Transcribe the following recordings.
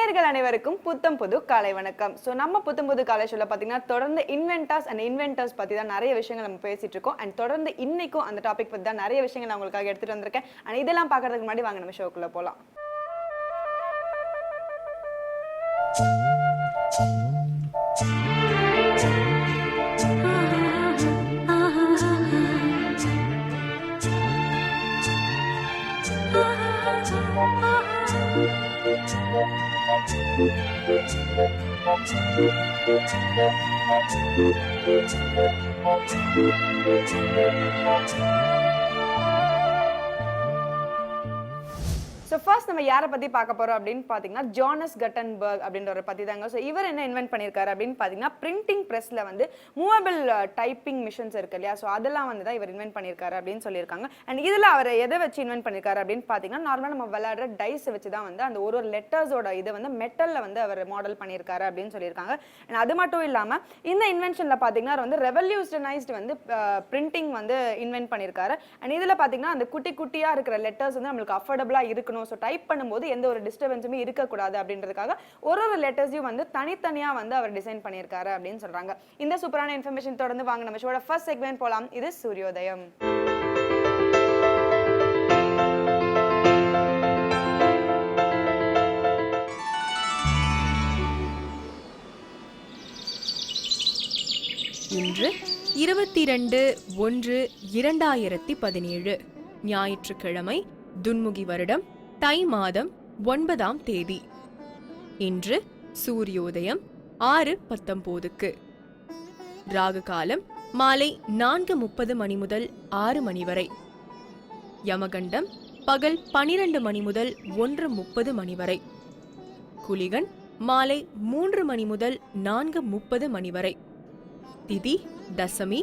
நேயர்கள் அனைவருக்கும் புத்தம் புது காலை வணக்கம். ஸோ நம்ம புத்தம் புது காலை ஷோல பார்த்தீங்கன்னா தொடர்ந்து இன்வென்டர்ஸ் பற்றி தான் நிறைய விஷயங்கள் நம்ம பேசிட்டு இருக்கோம். அண்ட் தொடர்ந்து இன்னைக்கும் அந்த டாபிக் பற்றி தான் நிறைய விஷயங்கள் நான் உங்களுக்காக எடுத்துட்டு வந்திருக்கேன். அண்ட் இதெல்லாம் பார்க்கறதுக்கு முன்னாடி வாங்க நம்ம ஷோக்குள்ள போகலாம். ஸோ ஃபர்ஸ்ட் நம்ம யாரை பற்றி பார்க்க போகிறோம் அப்படின்னு பார்த்தீங்கன்னா ஜானஸ் கட்டன்பர்க் அப்படின்றவரை பற்றி தாங்க. ஸோ இவர் என்ன இன்வென்ட் பண்ணியிருக்காரு அப்படின்னு பார்த்தீங்கன்னா பிரிண்டிங் ப்ரெஸ்ஸில் வந்து மூவபிள் டைப்பிங் மிஷின்ஸ் இருக்கு இல்லையா, ஸோ அதெல்லாம் வந்து தான் இவர் இன்வென்ட் பண்ணியிருக்காரு அப்படின்னு சொல்லியிருக்காங்க. அண்ட் இதில் அவர் எதை வச்சு இன்வென்ட் பண்ணியிருக்காரு அப்படின்னு பார்த்தீங்கன்னா நார்மலாக நம்ம விளையாடுற டைஸ் வச்சு தான் வந்து அந்த ஒரு லெட்டர்ஸோட இதை வந்து மெட்டலில் வந்து அவர் மாடல் பண்ணியிருக்காரு அப்படின்னு சொல்லியிருக்காங்க. அண்ட் அது மட்டும் இல்லாமல் இந்த இன்வென்ஷனில் பார்த்தீங்கன்னா வந்து ரெவல்யூஷனைஸ்டு வந்து பிரிண்டிங் வந்து இன்வென்ட் பண்ணியிருக்காரு. அண்ட் இதில் பார்த்தீங்கன்னா அந்த குட்டி குட்டியாக இருக்கிற லெட்டர்ஸ் வந்து நம்மளுக்கு அஃபோர்டபுளாக இருக்கணும், ஸோ டைப் பண்ணும்போது எந்த ஒரு டிஸ்டர்பன்ஸுமே இருக்கக்கூடாது அப்படின்றதுக்காக ஒரு லெட்டர்ஸையும் வந்து தனித்தனியாக வந்து அவர் டிசைன் பண்ணியிருக்காரு அப்படின்னு சொல்றாங்க. இந்த சூப்பரான இன்ஃபர்மேஷன் தொடர்ந்து வாங்க நம்ம ஷோட ஃபர்ஸ்ட் செக்மெண்ட் போலாம். இது சூரியோதயம். இன்று 22/1/2017 ஞாயிற்றுக்கிழமை, துன்முகி வருடம் தை மாதம் 9ஆம் தேதி. இன்று சூரியோதயம் 6:19. ராகு காலம் மாலை 4:30 மணி முதல் 6 மணி வரை. யமகண்டம் பகல் 12 மணி முதல் 1:30 மணி வரை. குளிகன் மாலை 3 மணி முதல் 4:30 மணி வரை. திதி தசமி.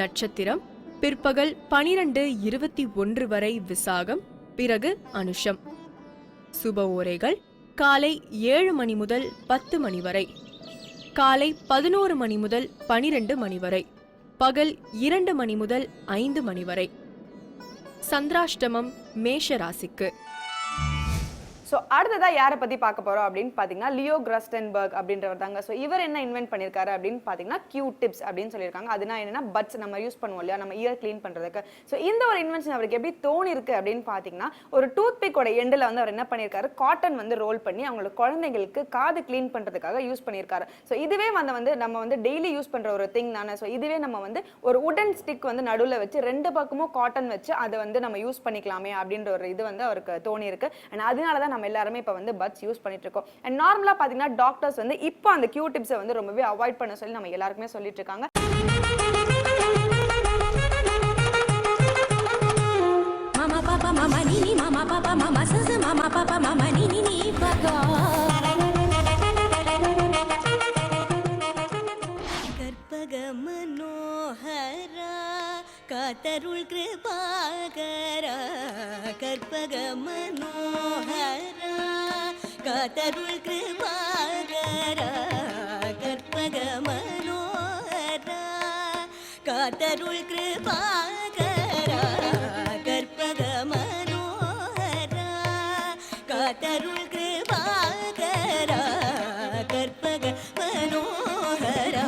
நட்சத்திரம் பிற்பகல் 12:21 வரை விசாகம், பிறகு அனுஷம். சுப ஓரைகள் காலை 7 மணி முதல் 10 மணி வரை, காலை 11 மணி முதல் 12 மணி வரை, பகல் 2 மணி முதல் 5 மணி வரை. சந்திராஷ்டமம் மேஷ ராசிக்கு. ஸோ அடுத்ததாக யாரை பற்றி பார்க்க போகிறோம் அப்படின்னு பார்த்தீங்கன்னா லியோ கிராஸ்டன்பர்க் அப்படின்றவர் தாங்க. ஸோ இவர் என்ன இன்வென்ட் பண்ணியிருக்காரு அப்படின்னு பார்த்தீங்கன்னா கியூ டிப்ஸ் அப்படின்னு சொல்லியிருக்காங்க. அதுனா என்னன்னா பட்ஸ் நம்ம யூஸ் பண்ணுவோம் இல்லையா, நம்ம இயர் க்ளீன் பண்ணுறதுக்கு. ஸோ இந்த ஒரு இன்வென்ஷன் அவருக்கு எப்படி தோணிருக்கு அப்படின்னு பார்த்தீங்கன்னா ஒரு டூத் பிக்கோட எண்டில் வந்து அவர் என்ன பண்ணியிருக்காரு, காட்டன் வந்து ரோல் பண்ணி அவங்களோட குழந்தைங்களுக்கு காது க்ளீன் பண்ணுறதுக்காக யூஸ் பண்ணியிருக்காரு. ஸோ இதுவே வந்து நம்ம வந்து டெய்லி யூஸ் பண்ணுற ஒரு திங் தானே. ஸோ இதுவே நம்ம வந்து ஒரு உடன் ஸ்டிக் வந்து நடுவில் வச்சு 2 பக்கமும் காட்டன் வச்சு அதை வந்து நம்ம யூஸ் பண்ணிக்கலாமே அப்படின்ற ஒரு இது வந்து அவருக்கு தோணியிருக்கு. அண்ட் அதனால தான் நம்ம எல்லாருமே இப்போ வந்து பட்ஸ் யூஸ் பண்ணிட்டு இருக்கோம். அண்ட் நார்மலா பாத்தீங்கன்னா டாக்டர்ஸ் வந்து இப்போ அந்த கியூ டிப்ஸை வந்து ரொம்பவே அவாய்ட் பண்ண சொல்லி நம்ம எல்லாருக்குமே சொல்லிட்டு இருக்காங்க. மாமா பாப்பா மாமா நீ மாமா பாப்பா மாமா சச மாமா பாப்பா மாமா நீ பாப்பா கற்பக மனோஹரா காத்தருள் கிருபாகரா கற்பக மனோஹரா காத்தருள் கிருபாகரா கற்பக மனோஹரா காத்தருள் கிருபாகரா கற்பக மனோஹரா காத்தருள் கிருபாகரா கற்பக மனோஹரா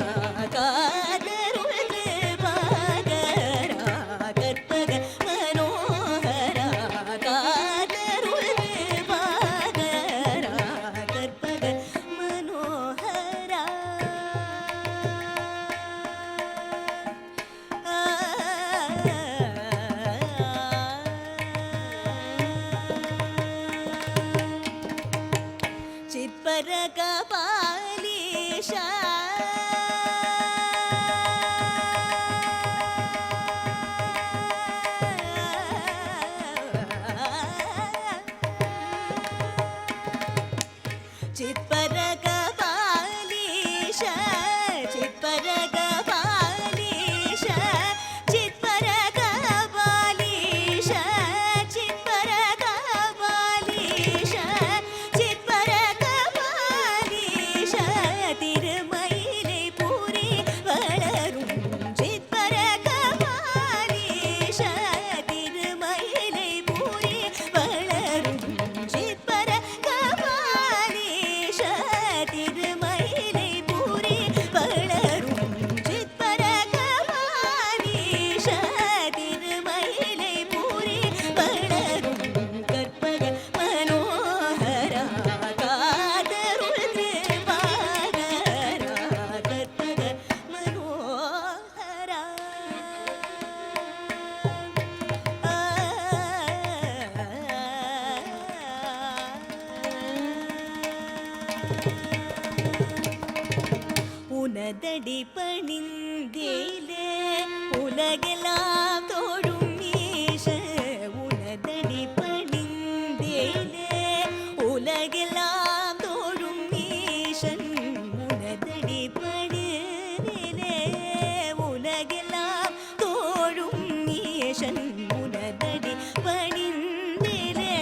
உனதடி பணிந்தேலே உலகெல்லாம் தோழும் ஈச உனதடி பணிந்தேலே உலகெல்லாம் தோழும் ஈசன் உனதடி பணிந்தேலே உலகெல்லாம் தோழும் ஈசன் உனதடி பணிந்தேலே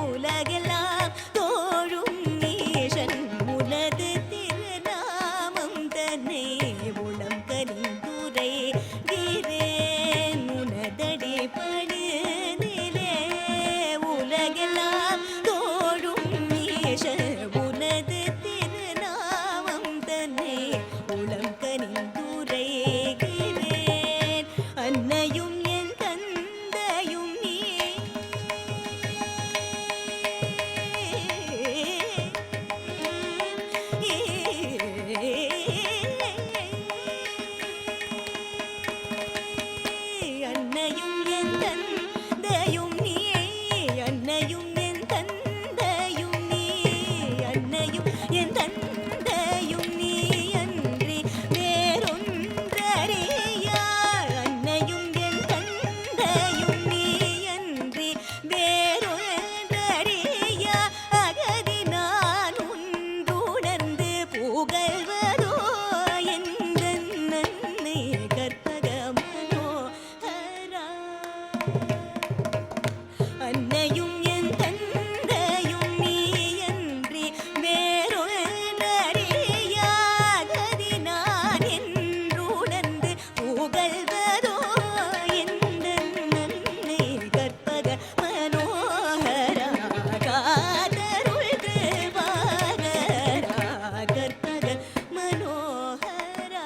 உலகெல்லாம் தோழும் ஈசன் உனது திருநாமம் தன்னை உளம் கனிந்துரை வீரேன் உனதடி பணிந்தேலே உலகெல்லாம் தோழும் ஈசன் உனது திருநாமம் தன்னை உளம் கனிந்துரை வீரேன் அன்னையும் என் தந்தையும் நீ அன்னையும் என் தந்தையும் நீ அன்னையும் என் தந்தையும் நீ அன்னையும் என் தந்தையும் நீ அன்றி வேறொன்றறியார் அன்னையும் என் தந்தையும் நீ அன்றி வேறொன்றறியார் அகதி நான் ஒன்றுணர்ந்து புகழ்வதோ எந்தன் நன்னை கற்பக மனோகரா அன்னையும் என் தந்தையும் நீ அன்றி வேறொன்றறியாகதி நான் என்றுணர்ந்து புகழ்வதோ எந்தன் நன்னை கற்பக மனோகரா காதருள் கிருபாகரா கற்பக மனோகரா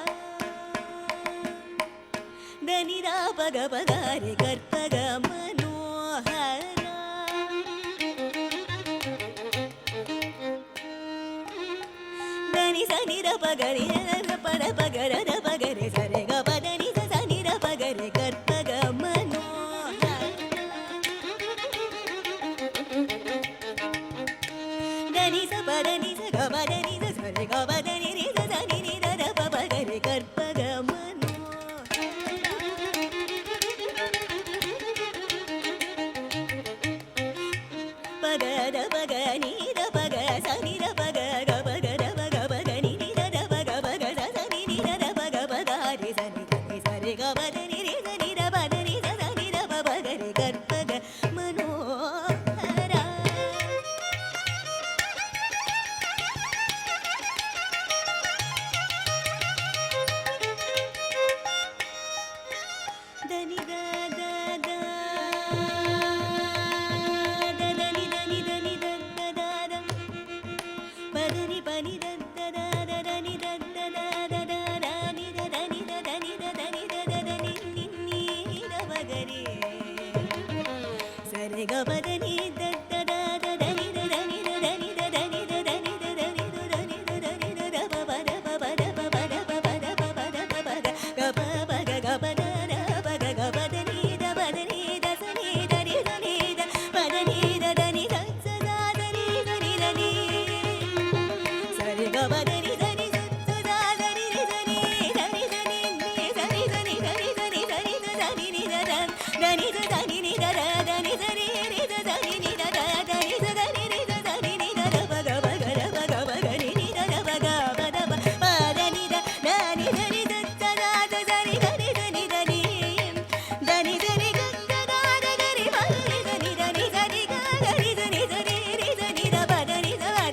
தனிதா பக பகாரி கற்பக மனோகரா தனி சனித பகரி பட பகர பகரி சரி க பதனி சனித பகரி கற்பக மனோகரா தனி ச பதனி ச க பதனி ச சரி க பதனி ரி ச சனி நி த ப பகரி கற்பக பகத பக நீத பக சனித பக க பகத பக பக நித பக பக சனி நித பக பகாரி சனி தனி சரி க பதனி ரி சனி த பதனி ச சனி த ப பகரி கற்பக மனோகரா தனி த த த தனி தனி தனி த த த தம் பதனி பனி த த த த தனி த த த த த தனி த தனி த தனி த தனி த த தனி நி நி த பகரி சரி க பதனி த த த த தனி த தனி த தனி த தனி த தனி த தனி த தனி த தனி த த ப ப த ப ப த ப ப த ப ப த ப ப த ப ப த க ப ப க க ப த த ப க க ப த நீ த ப த நீ த ச நீ த நீ த நீ த ப த நீ த த நீ த ச த த நீ த நீ த நீ சரி க ப த நீ த நீ த ச த த நீ த நீ த நீ த நீ நீ த நீ த நீ த நீ த நீ த நீ த த நீ நீ த த த நீ த த நீ நீ த த த நீ த நீ நீ த த நீ நீ த த த நீ த த நீ நீ த த நீ நீ த த ப க ப க ர ப க ப க நீ நீ த த ப க ப த ப ப த நீ த த நீ த நீ த த த த த நீ த நீ த நீ த நீ த நீ த நீ க க க த க நீ ப நீ த நீ த நீ த நீ க க நீ த நீ த நீ நீ த நீ த ப த நீ த ப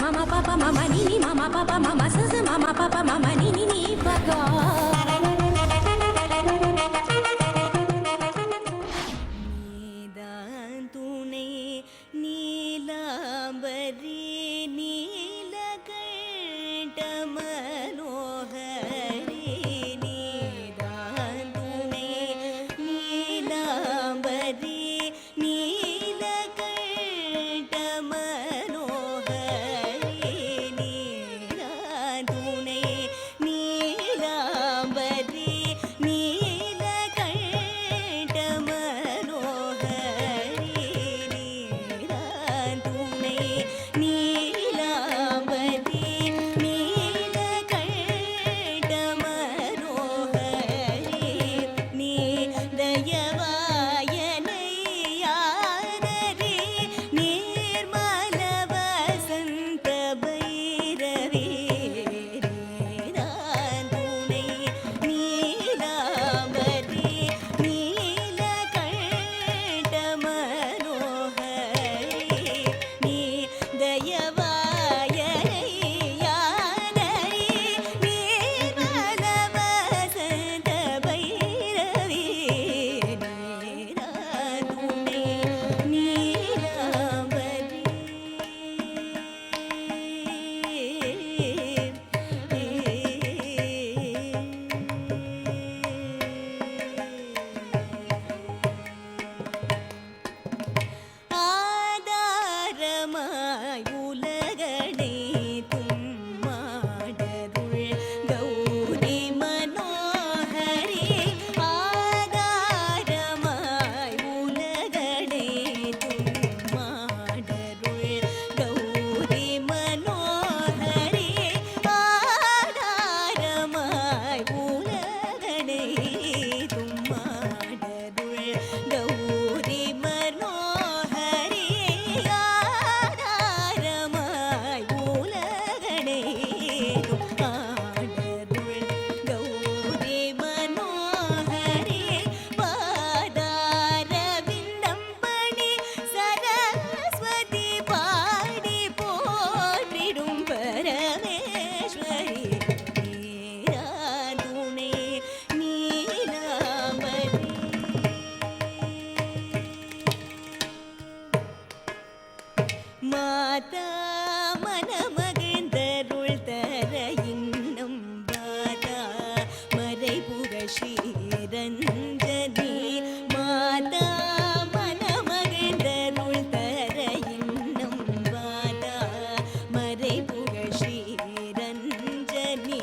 Mama papa mama nini mama papa mama sasa mama papa mama nini ni papa நீதான் துணை நீலாம்பரி நீலகண்ட மனோகரி நீதான் துணை நீலாம்பரி நீலகண்ட மனோகரி நீதான் துணை நீலாம்பரி நீலகண்ட மனோகரி நீதான் துணை நீலாம்பரி நீலகண்ட மனோகரி நீ தயவாயனை யாரரி நீர்மல வசந்த பைரவி நீதான் துணை நீலாம்பரி நீலகண்ட மனோகரி நீ தயவாயனை யாரரி நீர்மல வசந்த பைரவி நீதான் துணை ஆதாரமாய் உலகனை தும்மாடருள் கௌரி மனோகரி ஆதாரமாய் உலகனை தும்மாடருள் கௌரி மனோகரி ஆதாரமாய் உலகனை தும்மாடருள் கௌரி மனோகரி ஆதாரமாய் உலகனை தும்மாடருள் கௌரி மனோகரி பாதார விந்தம்பணி சரஸ்வதி பாடி போற்றிடும் பரமேஸ்வரி நீதான் துணை நீலாம்பரி மாதா மனமகிழ்ந்தருள் தர இன்னும் பாதா மறைபுக ஸ்ரீரஞ்சனி மாதா மனமகிழ்ந்தருள் தர இன்னும் பாதா மறைபுக ஸ்ரீரஞ்சனி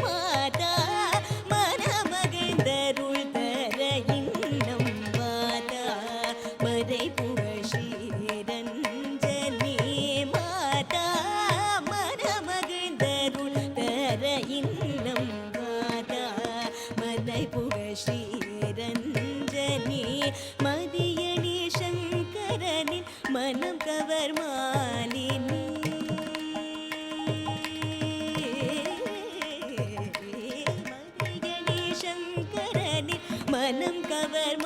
மாதா மனமகிழ்ந்தருள் தர இன்னும் பாதா மறைபுக ஸ்ரீரஞ்சனி மாதா மனமகிழ்ந்தருள் தர இன்னும் பாதா மறைபுக ஸ்ரீரஞ்சனி மதியணி சங்கரனின் மனம் கவர் மாலினி மதியணி சங்கரனின் மனம் கவர்